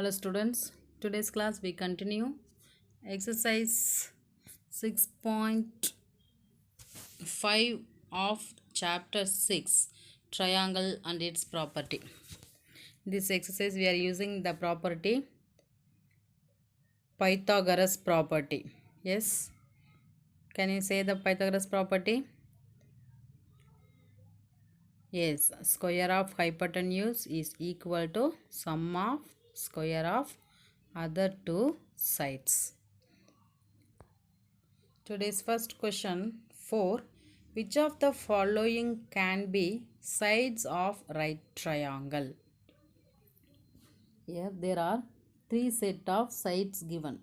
Hello students, today's class we continue exercise 6.5 of chapter 6 triangle and its property. This exercise we are using the property Pythagoras property. Yes, can you say the Pythagoras property? Yes, square of hypotenuse is equal to sum of square of other two sides. Today's first question 4. Which of the following can be sides of right triangle? Here there are three set of sides given.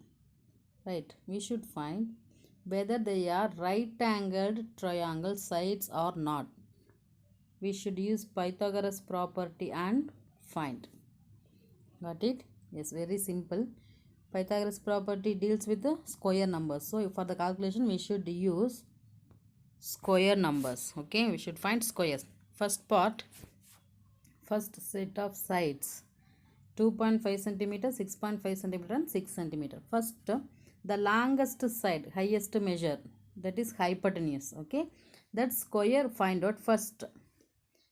Right, we should find whether they are right angled triangle sides or not. We should use Pythagoras property and find. Got it? Yes, very simple. Pythagoras property deals with the square numbers. So for the calculation we should use square numbers. Okay, we should find squares. First part, first set of sides 2.5 centimeter, 6.5 centimeter and 6 centimeter. First, the longest side, highest measure, that is hypotenuse. Okay, that square find out first.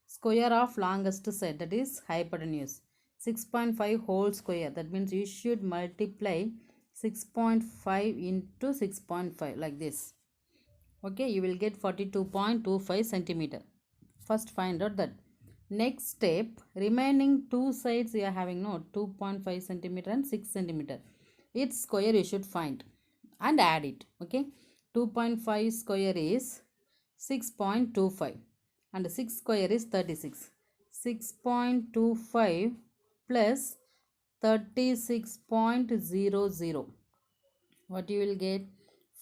Square of longest side, that is hypotenuse. 6.5 whole square, that means you should multiply 6.5 into 6.5 like this. Okay, you will get 42.25 centimeter. First find out that. Next step, remaining two sides we are having, no, 2.5 centimeter and 6 centimeter. Its square you should find and add it. Okay, 2.5 square is 6.25 and 6 square is 36. 6.25 plus 36.00. What you will get?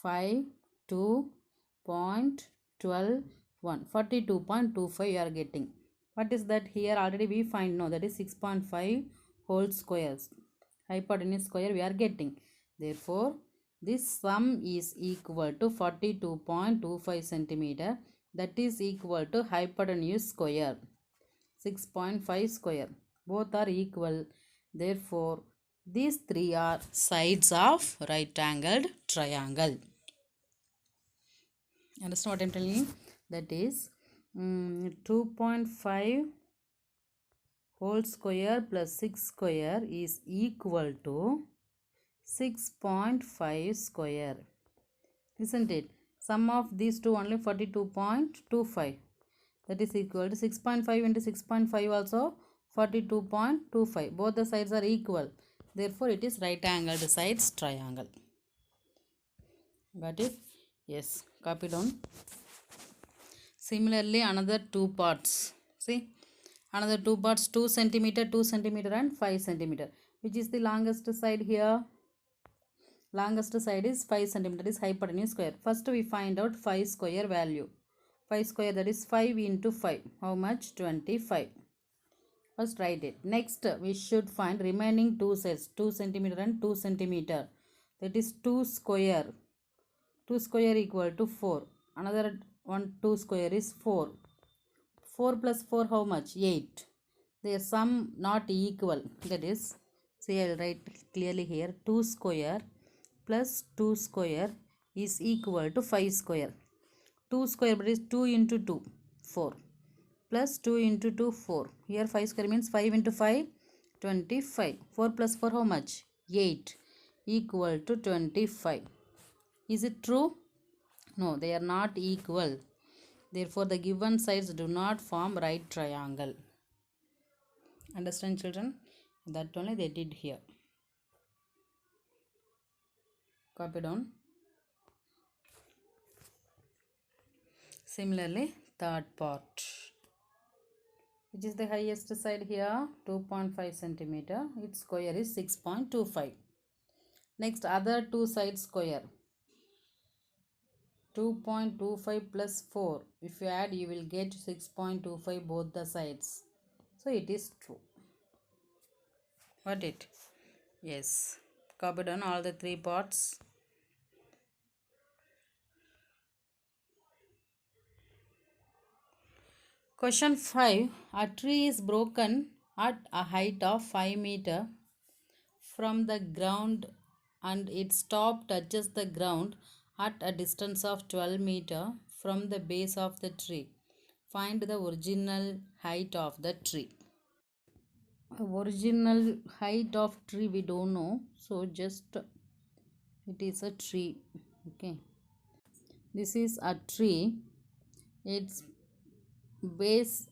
5, 2.12, 1. 42.25 you are getting. What is that? Here already we find, no, that is 6.5 whole squares. Hypotenuse square we are getting. Therefore, this sum is equal to 42.25 centimeter. That is equal to hypotenuse square. 6.5 square. Both are equal. Therefore, these three are sides of right angled triangle. Understand what I am telling you? That is 2.5 whole square plus 6 square is equal to 6.5 square. Isn't it? Sum of these two only 42.25. That is equal to 6.5 into 6.5 also 42.25. Both the sides are equal. Therefore, it is right angled sides triangle. Got it? Yes. Copy down. Similarly, another two parts. See, another two parts, 2 centimeter, 2 centimeter and 5 centimeter. Which is the longest side here? Longest side is 5 centimeter, is hypotenuse square. First we find out 5 square value. 5 square, that is 5 into 5. How much? 25. First write it. Next we should find remaining two sides, 2 centimeter and 2 centimeter. That is 2 square. 2 square equal to 4. Another one 2 square is 4. 4 plus 4 how much? 8. Their sum not equal. That is, see, I will write clearly here. 2 square plus 2 square is equal to 5 square. 2 square, but is 2 into 2, 4. Plus 2 into 2, 4. Here 5 square means 5 into 5, 25. 4 plus 4 how much? 8. Equal to 25. Is it true? No, they are not equal. Therefore, the given sides do not form right triangle. Understand, children? That only they did here. Copy down. Similarly, third part. Which is the highest side here? 2.5 centimeter. Its square is 6.25. Next, other two sides square. 2.25 plus 4. If you add, you will get 6.25 both the sides. So, it is true. What it? Yes. Copy down all the three parts. Question 5. A tree is broken at a height of 5 meter from the ground and its top touches the ground at a distance of 12 meter from the base of the tree. Find the original height of the tree. Original height of tree we don't know, so just it is a tree. Okay, this is a tree. Its base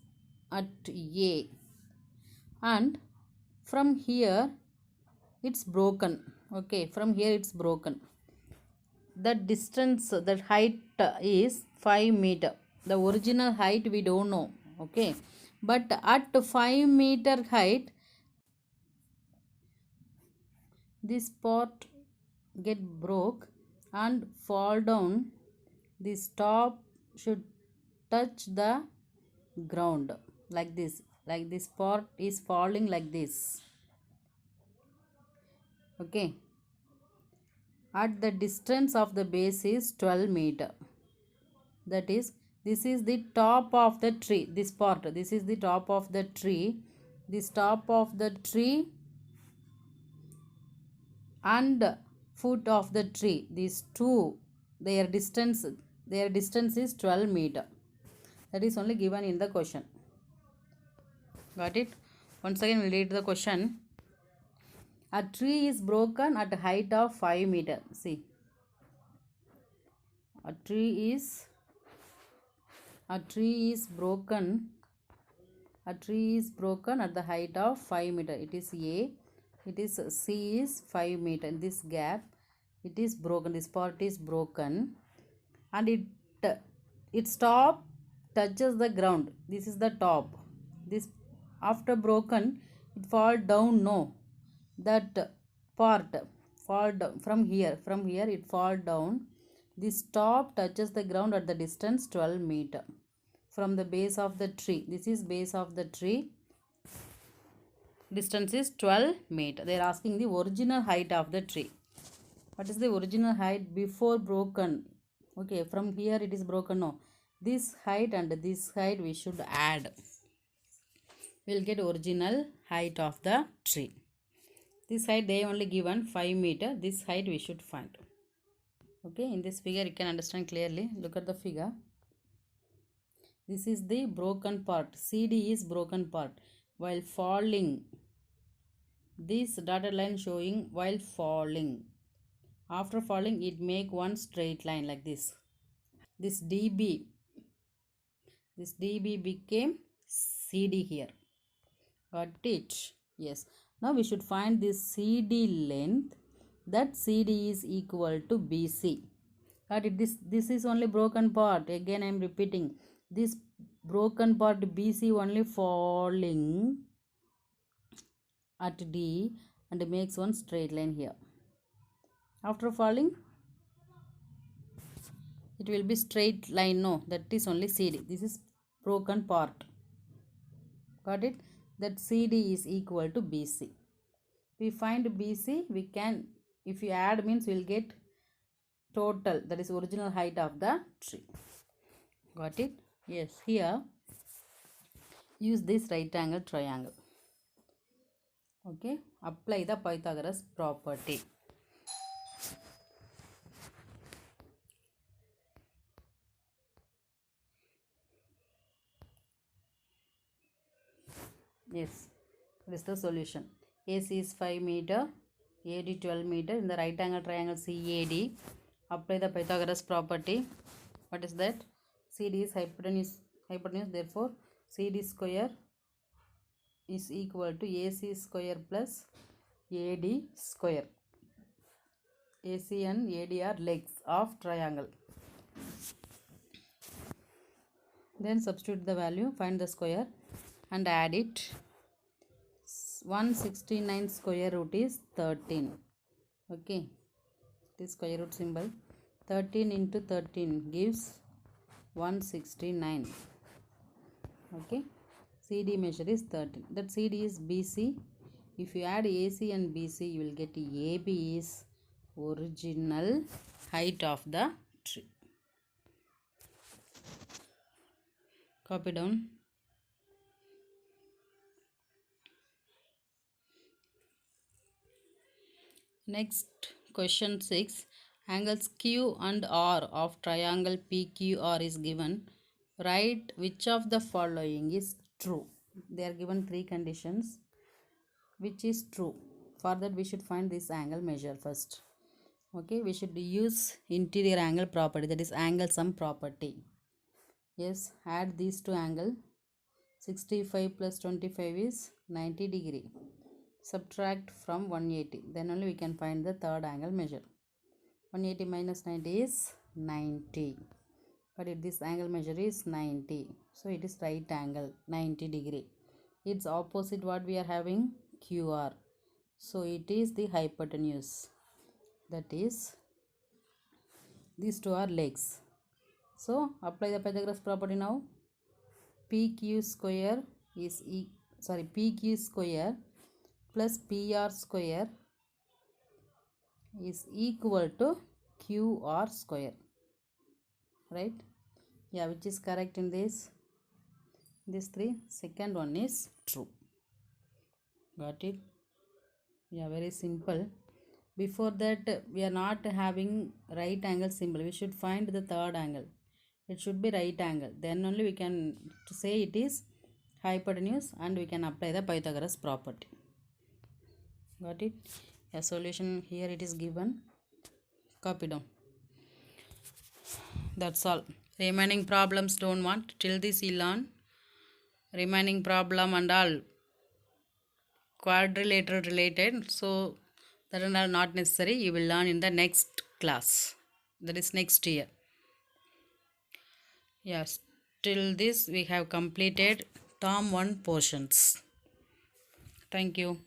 at A, and from here it's broken. Okay, from here it's broken. The distance, the height is 5 meter. The original height we don't know. Okay, but at 5 meter height, this part get broke and fall down. This top should touch the ground like this. Like this part is falling like this. Okay, at the distance of the base is 12 meter. That is, this is the top of the tree. This part, this is the top of the tree. This top of the tree and foot of the tree, these two, their distance is 12 meter. That is only given in the question. Got it? Once again we'll read the question. A tree is broken at a height of 5 meter. See, a tree is broken. A tree is broken at the height of 5 meter. It is A. It is C is 5 meter. In this gap, it is broken. This part is broken, and its top touches the ground. This is the top. This after broken, it fall down. No, that part fall down from here. From here, it fall down. This top touches the ground at the distance 12 meter from the base of the tree. This is base of the tree. Distance is 12 meter. They are asking the original height of the tree. What is the original height before broken? Okay, from here it is broken. No, this height and this height we should add. We will get original height of the tree. This height they only given 5 meter. This height we should find. Okay, in this figure you can understand clearly. Look at the figure. This is the broken part. CD is broken part. While falling, this dotted line showing while falling. After falling, it make one straight line like this. This DB became CD here. Got it? Yes. Now we should find this CD length. That CD is equal to BC. Got it? This is only broken part. Again I am repeating. This broken part BC only falling at D and makes one straight line here. After falling, it will be straight line. No, that is only CD. This is broken part. Got it? That CD is equal to BC. We find BC, we can, if you add means we will get total, that is original height of the tree. Got it? Yes, here use this right angle triangle. Okay, apply the Pythagoras property. Yes, this is the solution. AC is 5 meter, AD 12 meter. In the right angle triangle CAD, apply the Pythagoras property. What is that? CD is hypotenuse, therefore CD square is equal to AC square plus AD square. AC and AD are legs of triangle. Then substitute the value, find the square and add it. 169 square root is 13. Okay, this square root symbol. 13 into 13 gives 169. Okay, CD measure is 13. That CD is BC. If you add AC and BC, you will get AB is original height of the tree. Copy down. Next, question 6. Angles Q and R of triangle PQR is given. Write which of the following is true. They are given three conditions. Which is true? For that we should find this angle measure first. Okay, we should use interior angle property, that is angle sum property. Yes, add these two angle. 65 plus 25 is 90 degree. Subtract from 180, then only we can find the third angle measure. 180 minus 90 is 90, but if this angle measure is 90, so it is right angle 90 degree. Its opposite what we are having, QR, so it is the hypotenuse, that is these two are legs. So apply the Pythagoras property now. PQ square is PQ square plus PR square is equal to QR square, right? Yeah, which is correct in this? These three. Second one is true. Got it? Yeah, very simple. Before that, we are not having right angle symbol. We should find the third angle. It should be right angle. Then only we can say it is hypotenuse and we can apply the Pythagoras property. Got it? A solution here it is given. Copy down. That's all. Remaining problems don't want. Till this you learn. Remaining problem and all quadrilateral related. So that are not necessary. You will learn in the next class. That is next year. Yes. Till this we have completed Term 1 portions. Thank you.